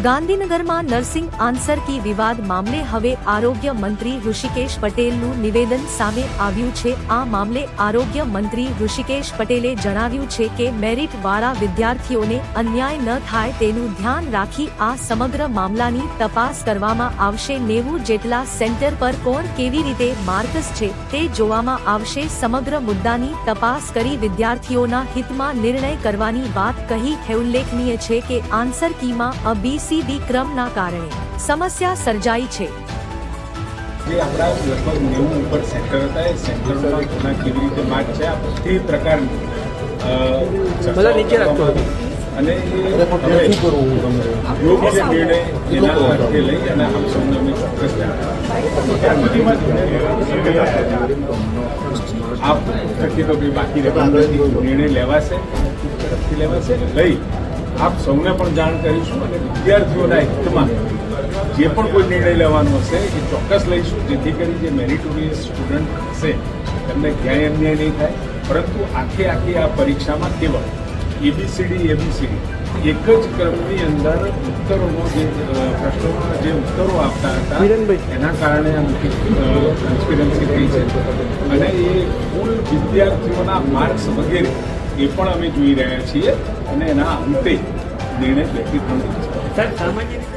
ગાંધીનગરમાં nursing answer key વિવાદ મામલે હવે આરોગ્ય મંત્રી ઋષિકેશ પટેલનું નિવેદન સામે આવ્યું છે। આ મામલે આરોગ્ય મંત્રી ઋષિકેશ પટેલે જણાવ્યું છે કે મેરિટ વાળા વિદ્યાર્થીઓને અન્યાય ન થાય તેનું ધ્યાન રાખી આ સમગ્ર મામલાની તપાસ કરવામાં આવશે। 90 જેટલા સેન્ટર પર કોણ કેવી રીતે માર્કસ છે તે જોવામાં આવશે। સમગ્ર મુદ્દાની તપાસ કરી વિદ્યાર્થીઓના હિતમાં નિર્ણય કરવાની વાત કહી है। उल्लेखनीय है कि आंसर कीमा BCD क्रमना कारणे समस्या सर्जाई है। જે આપણા લગભગ 90 ઉપર સેન્ટર હતા એ સેન્ટરમાં કોના કેવી રીતે માર્ક છે આ બધી પ્રકારની બધા નીચે રાખતો અને યોગ્ય નિર્ણય એના અર્થે લઈ અને આપ સૌને અમે ચોક્કસ આપ થકી તો કંઈ બાકી નિર્ણય લેવાશે તરફથી લેવાશે લઈ આપ સૌને પણ જાણ કરીશું અને વિદ્યાર્થીઓના હિતમાં જે પણ કોઈ નિર્ણય લેવાનો હશે એ ચોક્કસ લઈશું જેથી કરી જે મેરિટોરિયસ સ્ટુડન્ટ હશે તેમને ક્યાંય અન્યાય નહીં થાય। પરંતુ આખી આ પરીક્ષામાં કેવળ એબીસીડી એક જ ક્રમની અંદર ઉત્તરોનો જે પ્રશ્નોના જે ઉત્તરો આપતા હતા એના કારણે આ ટ્રાન્સપેરન્સી થઈ છે અને એ કુલ વિદ્યાર્થીઓના માર્ક્સ વગેરે એ પણ અમે જોઈ રહ્યા છીએ અને એના અંતે નિર્ણય લેખિત પણ